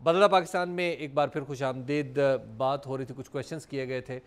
बदला पाकिस्तान में एक बार फिर खुश आमदीद। बात हो रही थी, कुछ क्वेश्चंस किए गए थे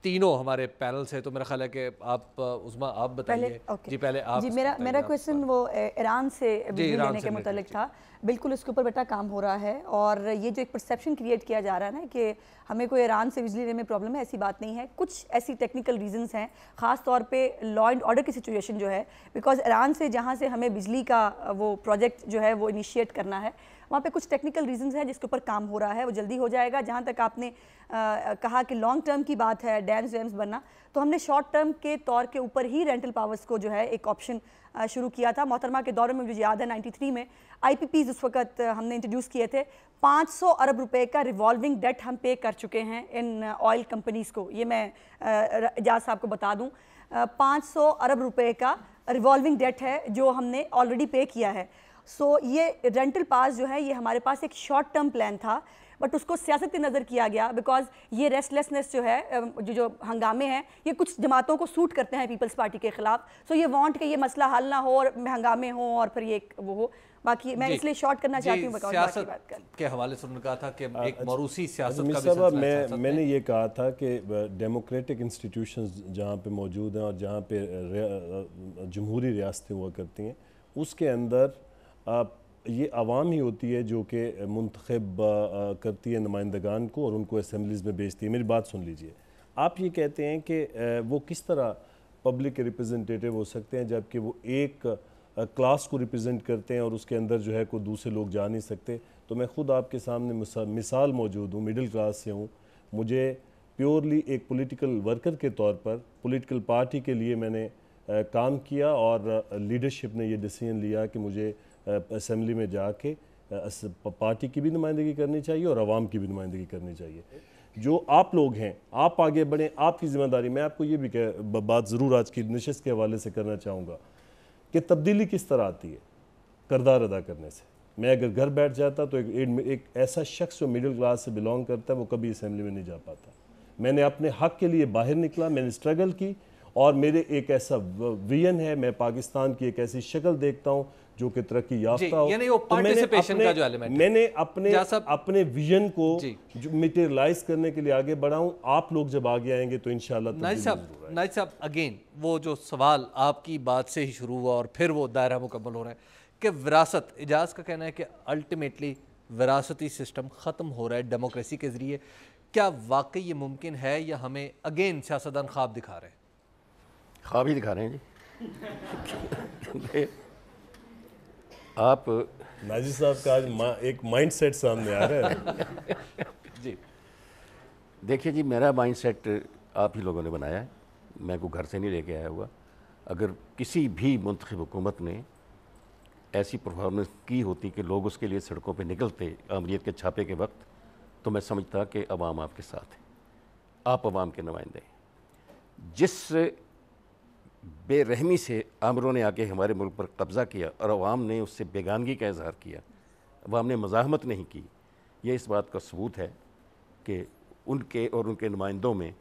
तीनों हमारे पैनल से, तो मेरा ख्याल है कि आप उस्मा आप बताइए। जी पहले आप। जी मेरा क्वेश्चन वो ईरान से बिजली लेने के मुतालिक था। बिल्कुल उसके ऊपर बेटा काम हो रहा है, और ये जो एक परसेप्शन क्रिएट किया जा रहा है ना कि हमें कोई ईरान से बिजली लेने में प्रॉब्लम है, ऐसी बात नहीं है। कुछ ऐसी टेक्निकल रीजंस हैं, ख़ास तौर पे लॉ एंड ऑर्डर की सिचुएशन जो है, बिकॉज ईरान से जहाँ से हमें बिजली का वो प्रोजेक्ट जो है वो इनिशिएट करना है, वहाँ पे कुछ टेक्निकल रीजंस हैं जिसके ऊपर काम हो रहा है, वो जल्दी हो जाएगा। जहाँ तक आपने कहा कि लॉन्ग टर्म की बात है डैम्स वैम्स बनना, तो हमने शॉर्ट टर्म के तौर के ऊपर ही रेंटल पावर्स को जो है एक ऑप्शन शुरू किया था। मोहतरमा के दौर में मुझे याद है 93 में IPPs उस वक्त हमने इंट्रोड्यूस किए थे। 500 अरब रुपए का रिवॉल्विंग डेट हम पे कर चुके हैं इन ऑयल कंपनीज़ को। ये मैं एजाज साहब को बता दूं, 500 अरब रुपए का रिवॉल्विंग डेट है जो हमने ऑलरेडी पे किया है। सो ये रेंटल पास जो है ये हमारे पास एक शॉर्ट टर्म प्लान था, बट उसको सियासत की नज़र किया गया, बिकॉज ये रेस्टलेसनेस जो है जो हंगामे हैं ये कुछ जमातों को सूट करते हैं पीपल्स पार्टी के खिलाफ। सो ये वांट कि ये मसला हल ना हो और हंगामे हों और फिर ये वो हो। बाकी मैं इसलिए शॉर्ट करना चाहती हूँ सियासत के हवाले से उन्होंने कहा था कि एक मरूसी सियासत का भी मैंने ये कहा था कि डेमोक्रेटिक इंस्टीट्यूशंस जहाँ पे मौजूद हैं और जहाँ पे जमहूरी रियासतें हुआ करती हैं, उसके अंदर ये आवाम ही होती है जो कि मुंतखब करती है नुमाइंदगान को और उनको असेंबलीज़ में भेजती है। मेरी बात सुन लीजिए, आप ये कहते हैं कि वो किस तरह पब्लिक के रिप्रेजेंटेटिव हो सकते हैं जबकि वो एक क्लास को रिप्रेजेंट करते हैं और उसके अंदर जो है कोई दूसरे लोग जा नहीं सकते। तो मैं ख़ुद आपके सामने मिसाल मौजूद हूँ, मिडिल क्लास से हूँ। मुझे प्योरली एक पॉलिटिकल वर्कर के तौर पर पॉलिटिकल पार्टी के लिए मैंने काम किया और लीडरशिप ने ये डिसीजन लिया कि मुझे असेंबली में जाके पार्टी की भी नुमाइंदगी करनी चाहिए और आवाम की भी नुमाइंदगी करनी चाहिए। जो आप लोग हैं, आप आगे बढ़ें, आपकी ज़िम्मेदारी। मैं आपको ये भी बात ज़रूर आज की नशिस्त के हवाले से करना चाहूँगा कि तब्दीली किस तरह आती है किरदार अदा करने से। मैं अगर घर बैठ जाता तो एक ऐसा शख्स जो मिडिल क्लास से बिलोंग करता है वो कभी असेंबली में नहीं जा पाता। मैंने अपने हक़ के लिए बाहर निकला, मैंने स्ट्रगल की और मेरे एक ऐसा विजन है, मैं पाकिस्तान की एक ऐसी शक्ल देखता हूँ जो कि तरक्की याफ्ता हो। यानी वो पार्टिसिपेशन का जो एलिमेंट है, मैंने अपने विजन को मटेरियलाइज करने के लिए आगे बढ़ाऊं। आप लोग जब आगे आएंगे तो इंशाल्लाह। नाइज साहब अगेन वो जो सवाल आपकी बात से ही शुरू हुआ और फिर वो दायरा मुकम्मल हो रहा है कि विरासत, एजाज का कहना है कि अल्टीमेटली विरासती सिस्टम ख़त्म हो रहा है डेमोक्रेसी के ज़रिए। क्या वाकई ये मुमकिन है या हमें अगेन सियासतदान ख्वाब दिखा रहे हैं? ख्वाब ही दिखा रहे हैं जी। आप नाजिर साहब का आज एक माइंडसेट सामने आ रहा है जी। देखिए जी, मेरा माइंडसेट आप ही लोगों ने बनाया है, मैं को घर से नहीं लेके आया हुआ। अगर किसी भी मुंतखब हुकूमत ने ऐसी परफॉर्मेंस की होती कि लोग उसके लिए सड़कों पे निकलते आमरीत के छापे के वक्त, तो मैं समझता कि अवाम आपके साथ है, आप अवाम के नुमाइंदे हैं। जिस बेरहमी से आमरों ने आके हमारे मुल्क पर कब्ज़ा किया और अवाम ने उससे बेगानगी का इजहार किया, अवाम ने मज़ाहमत नहीं की, ये इस बात का सबूत है कि उनके और उनके नुमाइंदों में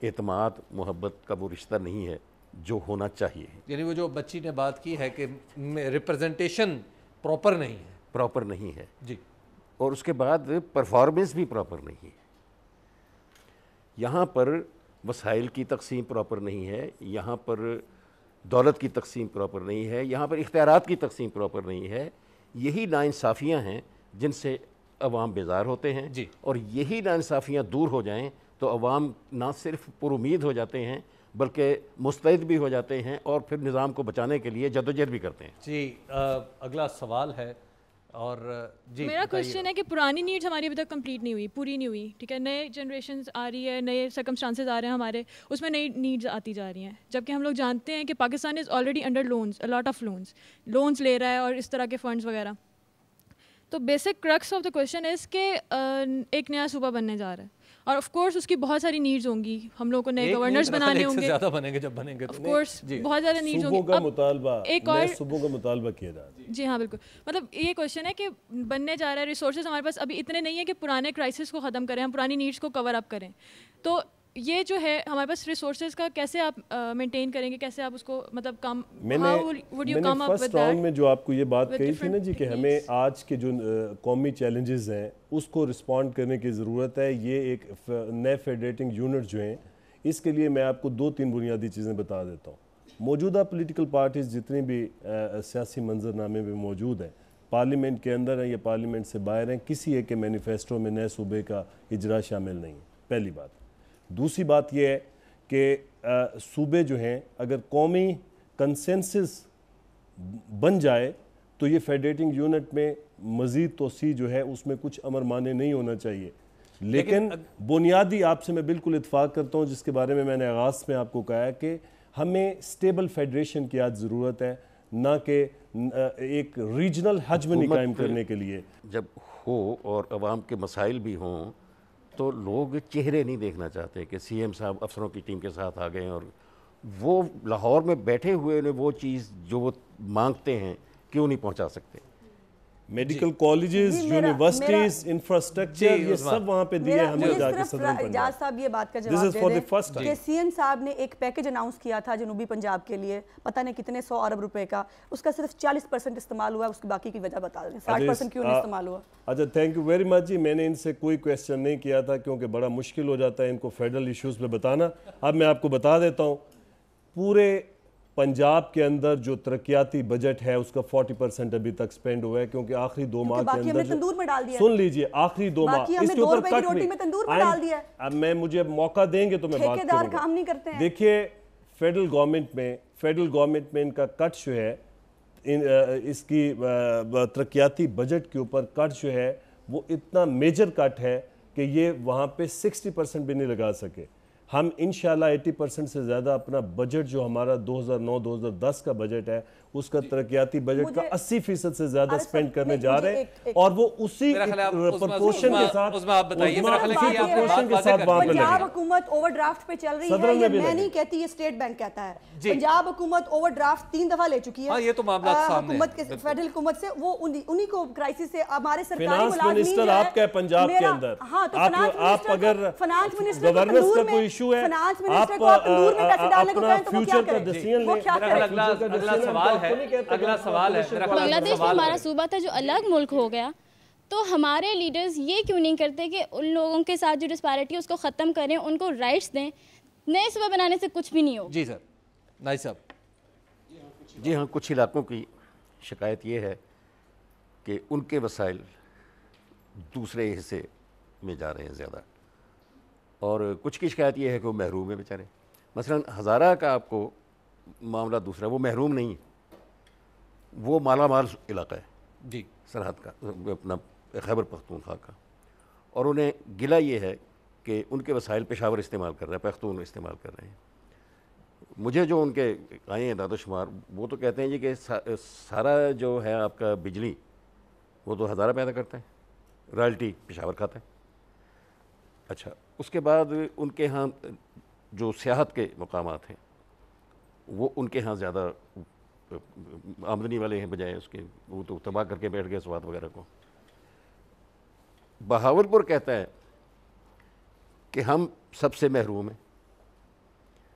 एतमाद मोहब्बत का वो रिश्ता नहीं है जो होना चाहिए। यानी वो जो बच्ची ने बात की है कि रिप्रेजेंटेशन प्रॉपर नहीं है जी, और उसके बाद परफॉर्मेंस भी प्रॉपर नहीं है। यहाँ पर वसाइल की तकसीम प्रॉपर नहीं है, यहाँ पर दौलत की तकसीम प्रॉपर नहीं है, यहाँ पर इख्तियारात की तकसीम प्रॉपर नहीं है। यही नाइंसाफ़ियाँ हैं जिनसे अवाम बेजार होते हैं जी। और यही नाइंसाफ़ियाँ दूर हो जाएं तो अवाम ना सिर्फ पुरुमीद हो जाते हैं बल्कि मुस्तैद भी हो जाते हैं और फिर निज़ाम को बचाने के लिए जदोजहद भी करते हैं जी। अगला सवाल है और जी मेरा क्वेश्चन है कि पुरानी नीड्स हमारी अभी तक कंप्लीट नहीं हुई, पूरी नहीं हुई, ठीक है। नए जनरेशन आ रही है, नए सर्कमस्टांसेस आ रहे हैं हमारे, उसमें नई नीड्स आती जा रही हैं, जबकि हम लोग जानते हैं कि Pakistan is already under loans, a lot of loans ले रहा है और इस तरह के फंड्स वगैरह। तो basic crux of the question is कि एक नया सूबा बनने जा रहा है और ऑफ कोर्स उसकी बहुत सारी नीड्स होंगी, हम लोग को नए गवर्नर्स बनाने होंगे, ज़्यादा बनेंगे जब बनेंगे तो ऑफ कोर्स बहुत ज़्यादा नीड्स होंगी। एक और सूबों का मुतालबा किया जा रहा है। जी हाँ बिल्कुल, मतलब ये क्वेश्चन है कि बनने जा रहा है, रिसोर्सेज हमारे पास अभी इतने नहीं है कि पुराने क्राइसिस को ख़त्म करें, हम पुरानी नीड्स को कवर अप करें। तो یہ جو ہے ہمارے پاس ریسورسز کا کیسے آپ مینٹین کریں گے, کیسے آپ اس کو مطلب کم, میں نے فرسٹ راؤنڈ میں جو آپ کو یہ بات کہی تھی نا جی کہ ہمیں آج کے جو قومی چیلنجز ہیں اس کو رسپونڈ کرنے کی ضرورت ہے. یہ ایک نئے فیڈریٹنگ یونٹ جو ہیں, اس کے لیے میں آپ کو 2-3 بنیادی چیزیں بتا دیتا ہوں. موجودہ پولیٹیکل پارٹیز جتنی بھی سیاسی منظرنامے میں موجود ہیں, پارلیمنٹ کے اندر ہیں یا پارلیمنٹ سے باہر ہیں, کسی ایک کے مینیفیسٹو میں نئے صوبے کا اجرا شامل نہیں ہے, پہلی بات. دوسری بات یہ ہے کہ صوبے جو ہیں اگر قومی کنسنسس بن جائے تو یہ فیڈریٹنگ یونٹ میں مزید توسیع جو ہے اس میں کچھ امر مانے نہیں ہونا چاہیے. لیکن بنیادی آپ سے میں بالکل اتفاق کرتا ہوں جس کے بارے میں نے آغاز میں آپ کو کہا ہے کہ ہمیں سٹیبل فیڈریشن کی آج ضرورت ہے, نہ کہ ایک ریجنل ہیجمنی قائم کرنے کے لیے. جب ہو اور عوام کے مسائل بھی ہوں تو لوگ چہرے نہیں دیکھنا چاہتے کہ سی ایم صاحب افسروں کی ٹیم کے ساتھ آ گئے اور وہ لاہور میں بیٹھے ہوئے انہیں وہ چیز جو وہ مانگتے ہیں کیوں نہیں پہنچا سکتے. میڈیکل کالجز, یونیورسٹیز, انفراسٹرکچر, یہ سب وہاں پہ دیے ہم نے جا کے صدر پنجاب. اجاز صاحب یہ بات کا جواب دے دیں کہ سی ایم صاحب نے ایک پیکج اناؤنس کیا تھا جنوبی پنجاب کے لیے, پتہ نہیں کتنے 100 ارب روپے کا, اس کا صرف 40% استعمال ہوا, اس کی باقی کی وجہ بتا دیں 60% کیوں نہیں استعمال ہوا. اچھا, تھینک یو ویری مچ جی. میں نے ان سے کوئی کویسچن نہیں کیا تھا کیونکہ بڑا مشکل ہو جاتا ہے ان کو فیڈرل ایشوز پہ بتانا. اب میں آپ کو بتا دیتا ہوں, پورے پنجاب کے اندر جو ترقیاتی بجٹ ہے اس کا 40% ابھی تک سپینڈ ہوا ہے, کیونکہ آخری 2 ماہ کے اندر سن لیجئے آخری 2 ماہ اس کے اوپر کٹ ہوئی. اب میں مجھے موقع دیں گے تو میں بات کروں گا. دیکھیے فیڈرل گورنمنٹ میں ان کا کٹ جو ہے, اس کی ترقیاتی بجٹ کے اوپر کٹ جو ہے وہ اتنا میجر کٹ ہے کہ یہ وہاں پہ 60% بھی نہیں لگا سکے. ہم انشاءاللہ 80% سے زیادہ اپنا بجٹ جو ہمارا 2009-2010 کا بجٹ ہے اس کا ترقیاتی بجٹ کا 80% سے زیادہ سپینڈ کرنے جا رہے ہیں, اور وہ اسی پرپورشن کے ساتھ وہاں پہ پنجاب حکومت اوور ڈرافٹ پہ چل رہی ہے. یہ میں نہیں کہتی, یہ اسٹیٹ بینک کہتا ہے. پنجاب حکومت اوور ڈرافٹ 3 دفعہ لے چکی ہے حکومت کے فیڈرل حکومت سے. وہ انہی کو کرائسس سے ہمارے سرکاری ملازمین منسٹر آپ کا ہے پنجاب کے اندر, آپ اگر گورننس کا کوئی ایشو ہے, آپ اپنا فیوچر کا ڈیسیژن لیں. اگلا سوال ہے, بنگلہ دیش میں ہمارا صوبہ تھا جو الگ ملک ہو گیا, تو ہمارے لیڈرز یہ کیوں نہیں کرتے کہ ان لوگوں کے ساتھ جو ڈسپیرٹی ہے اس کو ختم کریں, ان کو رائٹس دیں. نئے صوبہ بنانے سے کچھ بھی نہیں ہو. جی سر, نائی صاحب. جی ہاں, کچھ علاقوں کی شکایت یہ ہے کہ ان کے وسائل دوسرے حصے میں جا رہے ہیں زیادہ, اور کچھ کی شکایت یہ ہے کہ وہ محروم ہیں بیچارے. مثلا ہزارہ کا آپ کو معاملہ دوسرا, وہ محروم نہیں, وہ مالا مال علاقہ ہے جی سرحد کا, اپنا خیبر پختونخوا کا, اور انہیں گلہ یہ ہے کہ ان کے وسائل پشاور استعمال کر رہے ہیں, پختون استعمال کر رہے ہیں. مجھے جو ان کے آئے ہیں داد و شمار, وہ تو کہتے ہیں جی کہ سارا جو ہے آپ کا بجلی وہ تو ہزارہ پیدا کرتا ہے, رائلٹی پشاور کھاتا ہے. اچھا, اس کے بعد ان کے ہاں جو سیاحت کے مقامات ہیں وہ ان کے ہاں زیادہ آمدنی والے ہیں بجائے اس کے, وہ تو تباہ کر کے بیٹھ گئے سوات وغیرہ کو. بہاولپور کہتا ہے کہ ہم سب سے محروم ہیں,